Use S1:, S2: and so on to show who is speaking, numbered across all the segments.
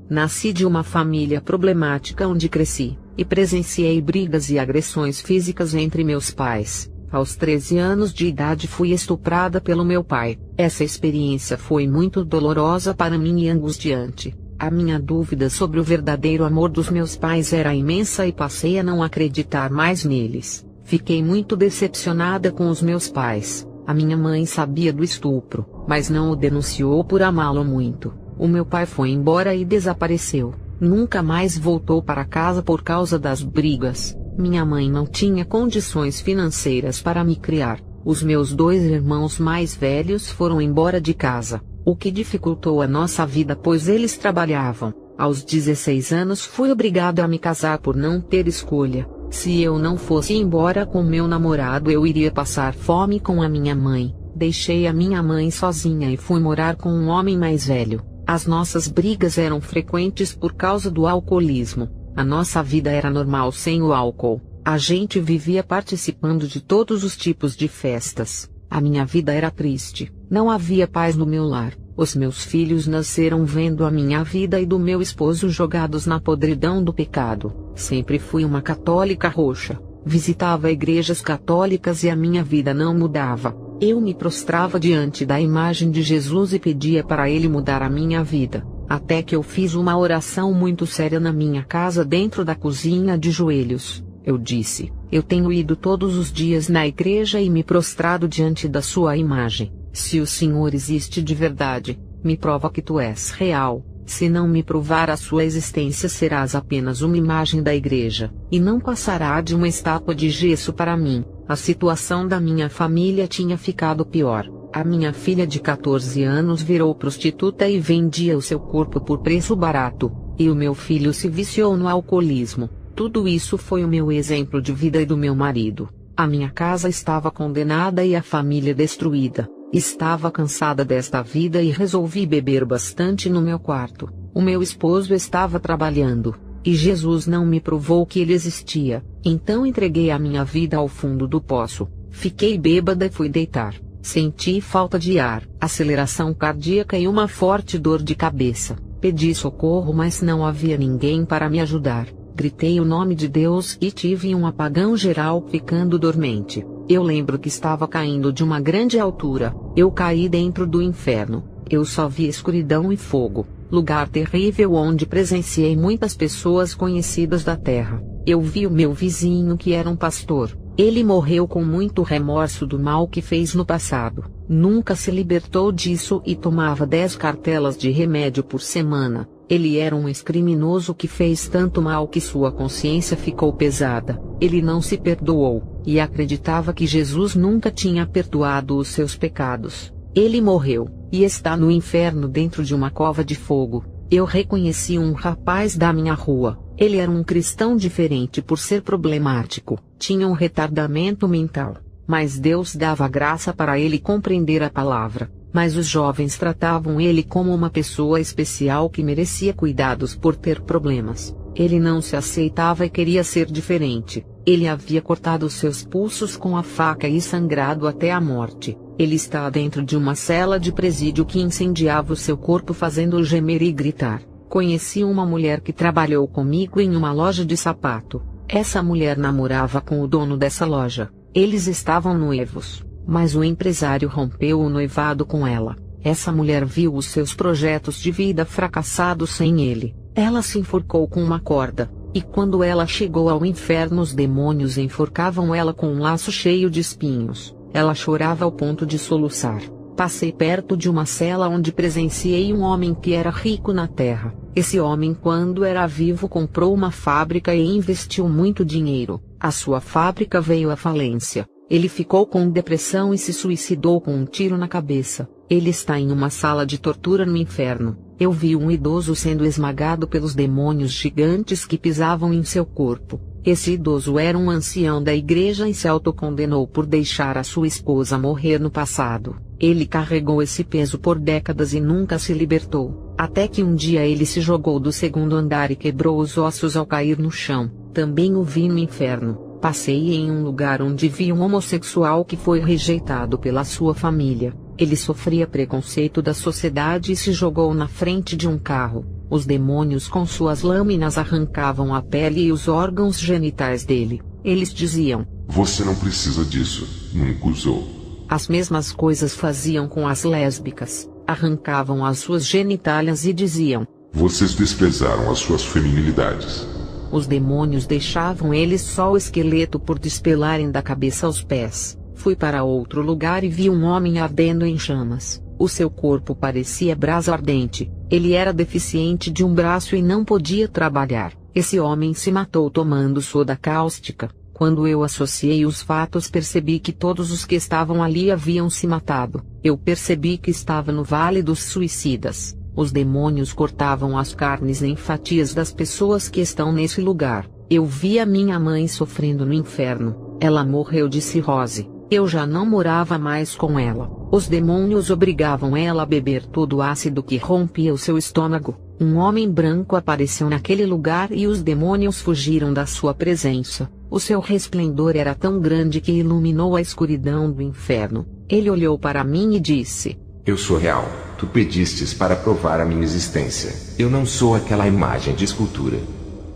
S1: Nasci de uma família problemática onde cresci, e presenciei brigas e agressões físicas entre meus pais. Aos 13 anos de idade fui estuprada pelo meu pai. Essa experiência foi muito dolorosa para mim e angustiante. A minha dúvida sobre o verdadeiro amor dos meus pais era imensa e passei a não acreditar mais neles. Fiquei muito decepcionada com os meus pais. A minha mãe sabia do estupro, mas não o denunciou por amá-lo muito. O meu pai foi embora e desapareceu. Nunca mais voltou para casa por causa das brigas. Minha mãe não tinha condições financeiras para me criar. Os meus 2 irmãos mais velhos foram embora de casa, o que dificultou a nossa vida pois eles trabalhavam. Aos 16 anos fui obrigado a me casar por não ter escolha. Se eu não fosse embora com meu namorado eu iria passar fome com a minha mãe. Deixei a minha mãe sozinha e fui morar com um homem mais velho. As nossas brigas eram frequentes por causa do alcoolismo. A nossa vida era normal sem o álcool. A gente vivia participando de todos os tipos de festas. A minha vida era triste. Não havia paz no meu lar. Os meus filhos nasceram vendo a minha vida e do meu esposo jogados na podridão do pecado. Sempre fui uma católica roxa. Visitava igrejas católicas e a minha vida não mudava. Eu me prostrava diante da imagem de Jesus e pedia para ele mudar a minha vida. Até que eu fiz uma oração muito séria na minha casa dentro da cozinha de joelhos. Eu disse: eu tenho ido todos os dias na igreja e me prostrado diante da sua imagem. Se o Senhor existe de verdade, me prova que tu és real. Se não me provar a sua existência serás apenas uma imagem da igreja, e não passará de uma estátua de gesso para mim. A situação da minha família tinha ficado pior. A minha filha de 14 anos virou prostituta e vendia o seu corpo por preço barato, e o meu filho se viciou no alcoolismo. Tudo isso foi o meu exemplo de vida e do meu marido. A minha casa estava condenada e a família destruída. Estava cansada desta vida e resolvi beber bastante no meu quarto. O meu esposo estava trabalhando, e Jesus não me provou que ele existia. Então entreguei a minha vida ao fundo do poço. Fiquei bêbada e fui deitar. Senti falta de ar, aceleração cardíaca e uma forte dor de cabeça. Pedi socorro, mas não havia ninguém para me ajudar. Gritei o nome de Deus e tive um apagão geral, ficando dormente. Eu lembro que estava caindo de uma grande altura. Eu caí dentro do inferno. Eu só vi escuridão e fogo. Lugar terrível onde presenciei muitas pessoas conhecidas da terra. Eu vi o meu vizinho que era um pastor. Ele morreu com muito remorso do mal que fez no passado. Nunca se libertou disso e tomava 10 cartelas de remédio por semana. Ele era um ex-criminoso que fez tanto mal que sua consciência ficou pesada. Ele não se perdoou, e acreditava que Jesus nunca tinha perdoado os seus pecados. Ele morreu, e está no inferno dentro de uma cova de fogo. Eu reconheci um rapaz da minha rua. Ele era um cristão diferente por ser problemático, tinha um retardamento mental. Mas Deus dava graça para ele compreender a palavra. Mas os jovens tratavam ele como uma pessoa especial que merecia cuidados por ter problemas. Ele não se aceitava e queria ser diferente. Ele havia cortado seus pulsos com a faca e sangrado até a morte. Ele está dentro de uma cela de presídio que incendiava o seu corpo fazendo-o gemer e gritar. Conheci uma mulher que trabalhou comigo em uma loja de sapato. Essa mulher namorava com o dono dessa loja. Eles estavam noivos, mas o empresário rompeu o noivado com ela. Essa mulher viu os seus projetos de vida fracassados sem ele. Ela se enforcou com uma corda, e quando ela chegou ao inferno os demônios enforcavam ela com um laço cheio de espinhos. Ela chorava ao ponto de soluçar. Passei perto de uma cela onde presenciei um homem que era rico na terra. Esse homem, quando era vivo, comprou uma fábrica e investiu muito dinheiro. A sua fábrica veio à falência. Ele ficou com depressão e se suicidou com um tiro na cabeça. Ele está em uma sala de tortura no inferno. Eu vi um idoso sendo esmagado pelos demônios gigantes que pisavam em seu corpo. Esse idoso era um ancião da igreja e se autocondenou por deixar a sua esposa morrer no passado. Ele carregou esse peso por décadas e nunca se libertou, até que um dia ele se jogou do segundo andar e quebrou os ossos ao cair no chão. Também o vi no inferno. Passei em um lugar onde vi um homossexual que foi rejeitado pela sua família. Ele sofria preconceito da sociedade e se jogou na frente de um carro. Os demônios com suas lâminas arrancavam a pele e os órgãos genitais dele. Eles diziam:
S2: Você não precisa disso, nunca usou.
S1: As mesmas coisas faziam com as lésbicas, arrancavam as suas genitálias e diziam:
S2: Vocês desprezaram as suas feminilidades.
S1: Os demônios deixavam eles só o esqueleto por despelarem da cabeça aos pés. Fui para outro lugar e vi um homem ardendo em chamas. O seu corpo parecia brasa ardente. Ele era deficiente de um braço e não podia trabalhar. Esse homem se matou tomando soda cáustica. Quando eu associei os fatos, percebi que todos os que estavam ali haviam se matado. Eu percebi que estava no Vale dos Suicidas. Os demônios cortavam as carnes em fatias das pessoas que estão nesse lugar. Eu vi a minha mãe sofrendo no inferno. Ela morreu de cirrose. Eu já não morava mais com ela. Os demônios obrigavam ela a beber todo o ácido que rompia o seu estômago. Um homem branco apareceu naquele lugar e os demônios fugiram da sua presença. O seu resplendor era tão grande que iluminou a escuridão do inferno. Ele olhou para mim e disse:
S3: Eu sou real. Tu pedistes para provar a minha existência. Eu não sou aquela imagem de escultura.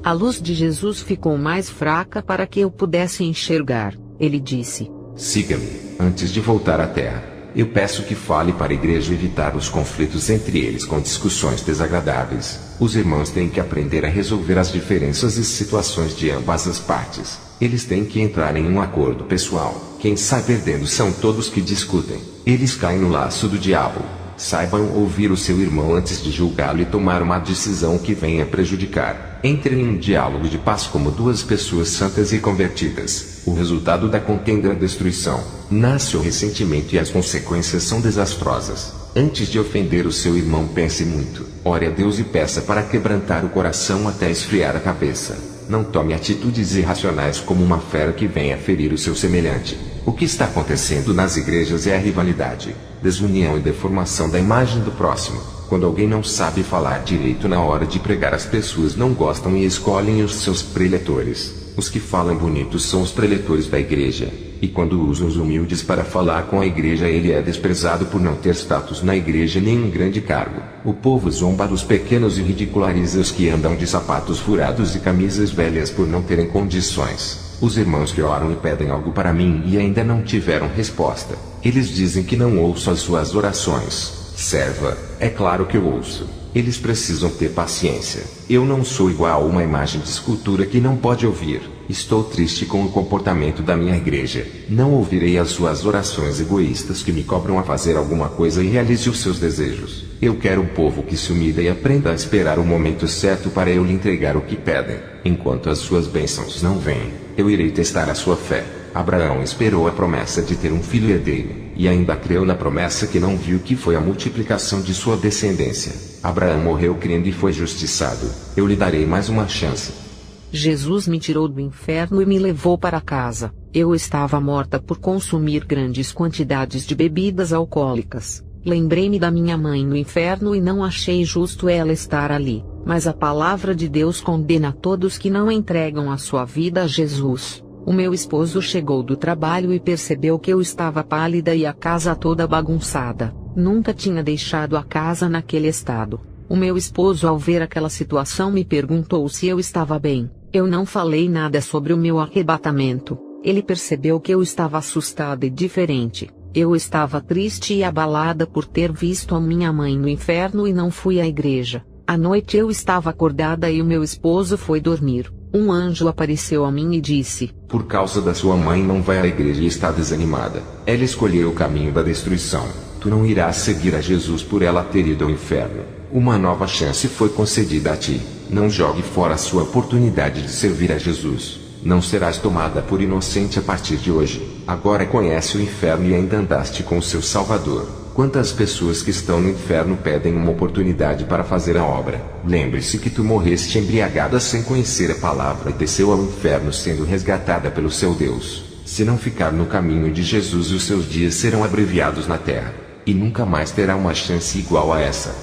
S1: A luz de Jesus ficou mais fraca para que eu pudesse enxergar. Ele disse:
S3: Siga-me, antes de voltar à terra. Eu peço que fale para a igreja evitar os conflitos entre eles com discussões desagradáveis. Os irmãos têm que aprender a resolver as diferenças e situações de ambas as partes. Eles têm que entrar em um acordo pessoal. Quem sai perdendo são todos que discutem. Eles caem no laço do diabo. Saibam ouvir o seu irmão antes de julgá-lo e tomar uma decisão que venha prejudicar. Entrem em um diálogo de paz como duas pessoas santas e convertidas. O resultado da contenda é a destruição. Nasce o ressentimento e as consequências são desastrosas. Antes de ofender o seu irmão, pense muito. Ore a Deus e peça para quebrantar o coração até esfriar a cabeça. Não tome atitudes irracionais como uma fera que venha ferir o seu semelhante. O que está acontecendo nas igrejas é a rivalidade, desunião e deformação da imagem do próximo. Quando alguém não sabe falar direito na hora de pregar, as pessoas não gostam e escolhem os seus preletores. Os que falam bonito são os preletores da igreja. E quando usam os humildes para falar com a igreja, ele é desprezado por não ter status na igreja nem um grande cargo. O povo zomba dos pequenos e ridiculariza os que andam de sapatos furados e camisas velhas por não terem condições. Os irmãos que oram e pedem algo para mim e ainda não tiveram resposta. Eles dizem que não ouço as suas orações. Serva, é claro que eu ouço. Eles precisam ter paciência. Eu não sou igual a uma imagem de escultura que não pode ouvir. Estou triste com o comportamento da minha igreja. Não ouvirei as suas orações egoístas que me cobram a fazer alguma coisa e realize os seus desejos. Eu quero um povo que se humilha e aprenda a esperar o momento certo para eu lhe entregar o que pedem. Enquanto as suas bênçãos não vêm, eu irei testar a sua fé. Abraão esperou a promessa de ter um filho herdeiro, e ainda creu na promessa que não viu, que foi a multiplicação de sua descendência. Abraão morreu crendo e foi justiçado. Eu lhe darei mais uma chance.
S1: Jesus me tirou do inferno e me levou para casa. Eu estava morta por consumir grandes quantidades de bebidas alcoólicas. Lembrei-me da minha mãe no inferno e não achei justo ela estar ali. Mas a palavra de Deus condena todos que não entregam a sua vida a Jesus. O meu esposo chegou do trabalho e percebeu que eu estava pálida e a casa toda bagunçada. Nunca tinha deixado a casa naquele estado. O meu esposo, ao ver aquela situação, me perguntou se eu estava bem. Eu não falei nada sobre o meu arrebatamento. Ele percebeu que eu estava assustada e diferente. Eu estava triste e abalada por ter visto a minha mãe no inferno e não fui à igreja. À noite eu estava acordada e o meu esposo foi dormir. Um anjo apareceu a mim e disse:
S3: Por causa da sua mãe não vai à igreja e está desanimada. Ela escolheu o caminho da destruição. Tu não irás seguir a Jesus por ela ter ido ao inferno. Uma nova chance foi concedida a ti. Não jogue fora a sua oportunidade de servir a Jesus. Não serás tomada por inocente a partir de hoje. Agora conhece o inferno e ainda andaste com o seu Salvador. Quantas pessoas que estão no inferno pedem uma oportunidade para fazer a obra? Lembre-se que tu morreste embriagada sem conhecer a palavra e desceu ao inferno sendo resgatada pelo seu Deus. Se não ficar no caminho de Jesus, os seus dias serão abreviados na terra. E nunca mais terá uma chance igual a essa.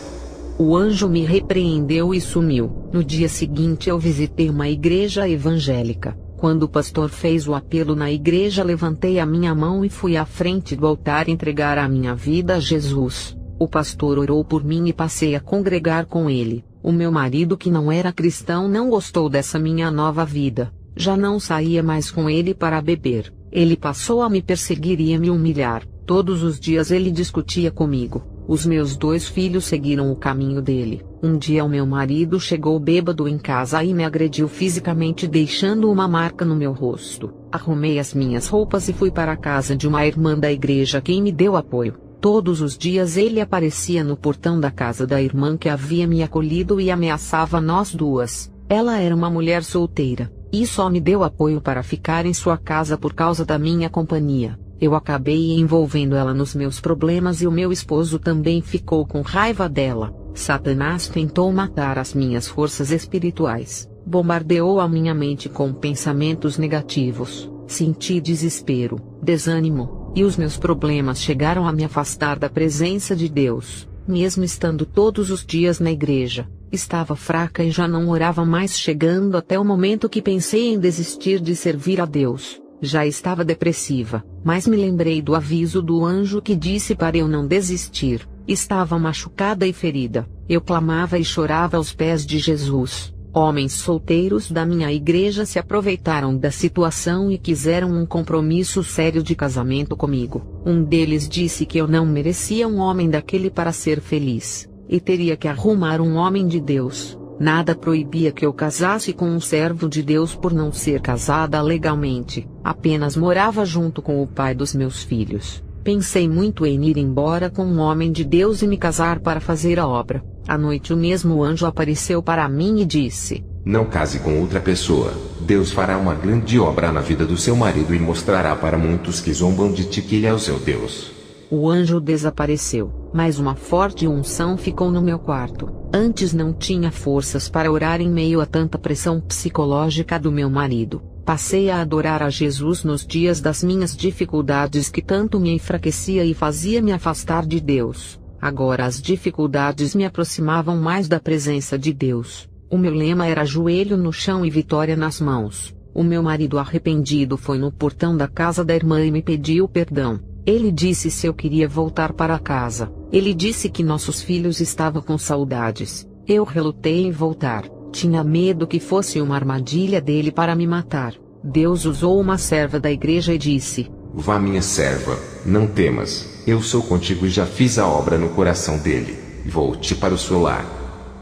S1: O anjo me repreendeu e sumiu. No dia seguinte eu visitei uma igreja evangélica. Quando o pastor fez o apelo na igreja, levantei a minha mão e fui à frente do altar entregar a minha vida a Jesus. O pastor orou por mim e passei a congregar com ele. O meu marido, que não era cristão, não gostou dessa minha nova vida. Já não saía mais com ele para beber. Ele passou a me perseguir e a me humilhar. Todos os dias ele discutia comigo. Os meus 2 filhos seguiram o caminho dele. Um dia o meu marido chegou bêbado em casa e me agrediu fisicamente, deixando uma marca no meu rosto. Arrumei as minhas roupas e fui para a casa de uma irmã da igreja, quem me deu apoio. Todos os dias ele aparecia no portão da casa da irmã que havia me acolhido e ameaçava nós 2. Ela era uma mulher solteira, e só me deu apoio para ficar em sua casa por causa da minha companhia. Eu acabei envolvendo ela nos meus problemas e o meu esposo também ficou com raiva dela. Satanás tentou matar as minhas forças espirituais, bombardeou a minha mente com pensamentos negativos. Senti desespero, desânimo, e os meus problemas chegaram a me afastar da presença de Deus. Mesmo estando todos os dias na igreja, estava fraca e já não orava mais, chegando até o momento que pensei em desistir de servir a Deus. Já estava depressiva, mas me lembrei do aviso do anjo que disse para eu não desistir. Estava machucada e ferida. Eu clamava e chorava aos pés de Jesus. Homens solteiros da minha igreja se aproveitaram da situação e quiseram um compromisso sério de casamento comigo. Um deles disse que eu não merecia um homem daquele para ser feliz, e teria que arrumar um homem de Deus. Nada proibia que eu casasse com um servo de Deus por não ser casada legalmente, apenas morava junto com o pai dos meus filhos. Pensei muito em ir embora com um homem de Deus e me casar para fazer a obra. À noite o mesmo anjo apareceu para mim e disse:
S3: não case com outra pessoa. Deus fará uma grande obra na vida do seu marido e mostrará para muitos que zombam de ti que ele é o seu Deus.
S1: O anjo desapareceu, mas uma forte unção ficou no meu quarto. Antes não tinha forças para orar em meio a tanta pressão psicológica do meu marido. Passei a adorar a Jesus nos dias das minhas dificuldades que tanto me enfraquecia e fazia me afastar de Deus. Agora as dificuldades me aproximavam mais da presença de Deus. O meu lema era joelho no chão e vitória nas mãos. O meu marido arrependido foi no portão da casa da irmã e me pediu perdão. Ele disse se eu queria voltar para casa. Ele disse que nossos filhos estavam com saudades. Eu relutei em voltar. Tinha medo que fosse uma armadilha dele para me matar. Deus usou uma serva da igreja e disse:
S3: vá, minha serva, não temas, eu sou contigo e já fiz a obra no coração dele. Volte para o seu lar.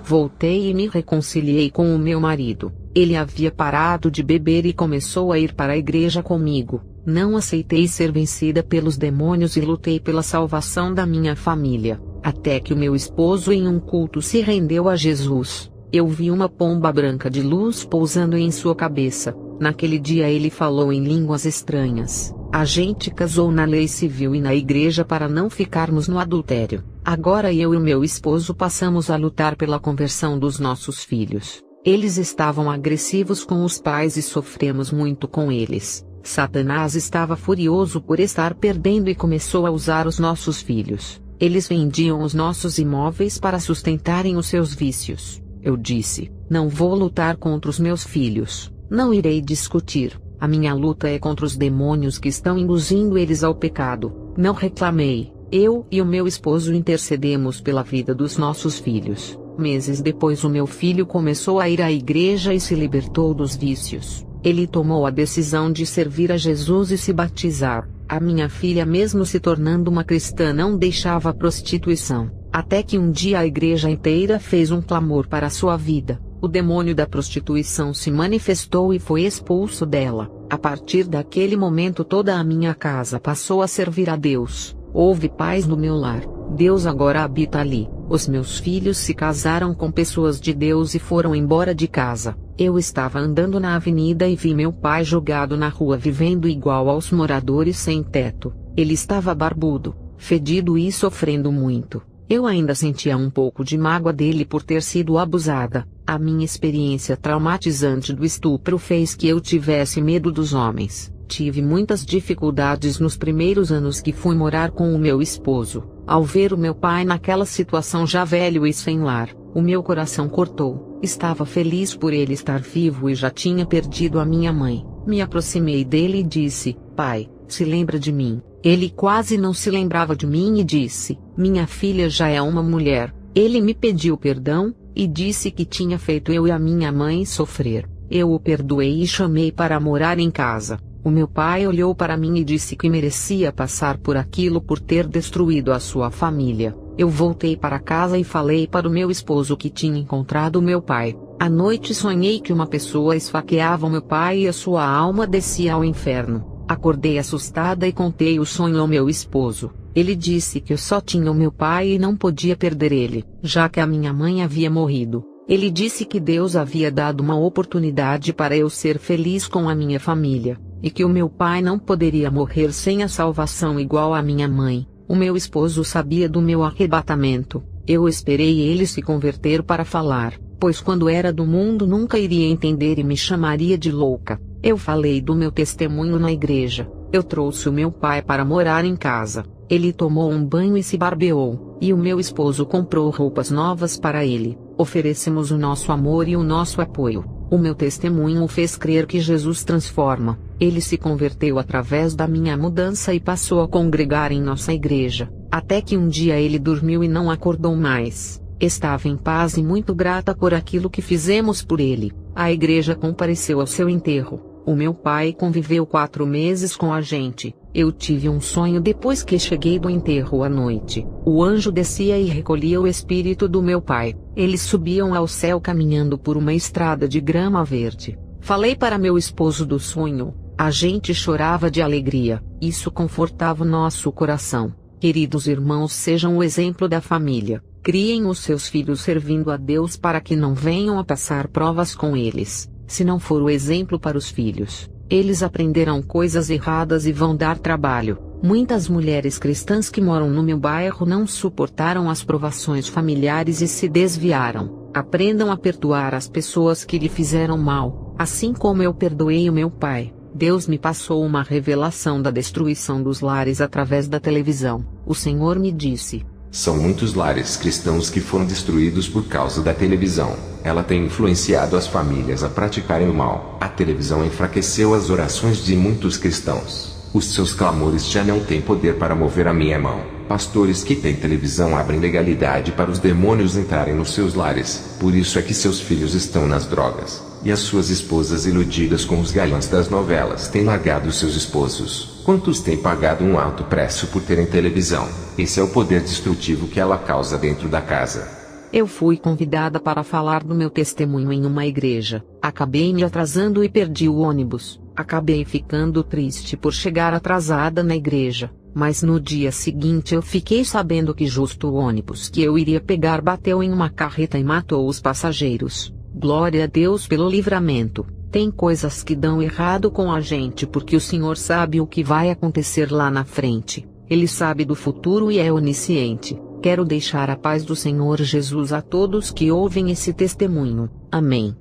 S1: Voltei e me reconciliei com o meu marido. Ele havia parado de beber e começou a ir para a igreja comigo. Não aceitei ser vencida pelos demônios e lutei pela salvação da minha família, até que o meu esposo em um culto se rendeu a Jesus. Eu vi uma pomba branca de luz pousando em sua cabeça. Naquele dia ele falou em línguas estranhas. A gente casou na lei civil e na igreja para não ficarmos no adultério. Agora eu e meu esposo passamos a lutar pela conversão dos nossos filhos. Eles estavam agressivos com os pais e sofremos muito com eles. Satanás estava furioso por estar perdendo e começou a usar os nossos filhos. Eles vendiam os nossos imóveis para sustentarem os seus vícios. Eu disse: não vou lutar contra os meus filhos. Não irei discutir. A minha luta é contra os demônios que estão induzindo eles ao pecado. Não reclamei. Eu e o meu esposo intercedemos pela vida dos nossos filhos. Meses depois o meu filho começou a ir à igreja e se libertou dos vícios. Ele tomou a decisão de servir a Jesus e se batizar. A minha filha, mesmo se tornando uma cristã, não deixava a prostituição. Até que um dia a igreja inteira fez um clamor para sua vida. O demônio da prostituição se manifestou e foi expulso dela. A partir daquele momento toda a minha casa passou a servir a Deus. Houve paz no meu lar. Deus agora habita ali. Os meus filhos se casaram com pessoas de Deus e foram embora de casa. Eu estava andando na avenida e vi meu pai jogado na rua vivendo igual aos moradores sem teto. Ele estava barbudo, fedido e sofrendo muito. Eu ainda sentia um pouco de mágoa dele por ter sido abusada. A minha experiência traumatizante do estupro fez que eu tivesse medo dos homens. Tive muitas dificuldades nos primeiros anos que fui morar com o meu esposo. Ao ver o meu pai naquela situação já velho e sem lar, o meu coração cortou. Estava feliz por ele estar vivo e já tinha perdido a minha mãe. Me aproximei dele e disse: pai, se lembra de mim? Ele quase não se lembrava de mim e disse: minha filha já é uma mulher. Ele me pediu perdão, e disse que tinha feito eu e a minha mãe sofrer. Eu o perdoei e chamei para morar em casa. O meu pai olhou para mim e disse que merecia passar por aquilo por ter destruído a sua família. Eu voltei para casa e falei para o meu esposo que tinha encontrado meu pai. À noite sonhei que uma pessoa esfaqueava meu pai e a sua alma descia ao inferno. Acordei assustada e contei o sonho ao meu esposo. Ele disse que eu só tinha o meu pai e não podia perder ele, já que a minha mãe havia morrido. Ele disse que Deus havia dado uma oportunidade para eu ser feliz com a minha família, e que o meu pai não poderia morrer sem a salvação igual à minha mãe. O meu esposo sabia do meu arrebatamento. Eu esperei ele se converter para falar, pois quando era do mundo nunca iria entender e me chamaria de louca. Eu falei do meu testemunho na igreja. Eu trouxe o meu pai para morar em casa. Ele tomou um banho e se barbeou, e o meu esposo comprou roupas novas para ele. Oferecemos o nosso amor e o nosso apoio. O meu testemunho o fez crer que Jesus transforma. Ele se converteu através da minha mudança e passou a congregar em nossa igreja, até que um dia ele dormiu e não acordou mais. Estava em paz e muito grata por aquilo que fizemos por ele. A igreja compareceu ao seu enterro. O meu pai conviveu 4 meses com a gente. Eu tive um sonho depois que cheguei do enterro à noite. O anjo descia e recolhia o espírito do meu pai. Eles subiam ao céu caminhando por uma estrada de grama verde. Falei para meu esposo do sonho. A gente chorava de alegria. Isso confortava o nosso coração. Queridos irmãos, sejam o exemplo da família. Criem os seus filhos servindo a Deus para que não venham a passar provas com eles. Se não for o exemplo para os filhos, eles aprenderão coisas erradas e vão dar trabalho. Muitas mulheres cristãs que moram no meu bairro não suportaram as provações familiares e se desviaram. Aprendam a perdoar as pessoas que lhe fizeram mal, assim como eu perdoei o meu pai. Deus me passou uma revelação da destruição dos lares através da televisão. O Senhor me disse:
S3: são muitos lares cristãos que foram destruídos por causa da televisão. Ela tem influenciado as famílias a praticarem o mal. A televisão enfraqueceu as orações de muitos cristãos. Os seus clamores já não têm poder para mover a minha mão. Pastores que têm televisão abrem legalidade para os demônios entrarem nos seus lares. Por isso é que seus filhos estão nas drogas. E as suas esposas iludidas com os galãs das novelas têm largado seus esposos. Quantos têm pagado um alto preço por terem televisão? Esse é o poder destrutivo que ela causa dentro da casa.
S1: Eu fui convidada para falar do meu testemunho em uma igreja. Acabei me atrasando e perdi o ônibus. Acabei ficando triste por chegar atrasada na igreja. Mas no dia seguinte eu fiquei sabendo que justo o ônibus que eu iria pegar bateu em uma carreta e matou os passageiros. Glória a Deus pelo livramento. Tem coisas que dão errado com a gente porque o Senhor sabe o que vai acontecer lá na frente. Ele sabe do futuro e é onisciente. Quero deixar a paz do Senhor Jesus a todos que ouvem esse testemunho. Amém.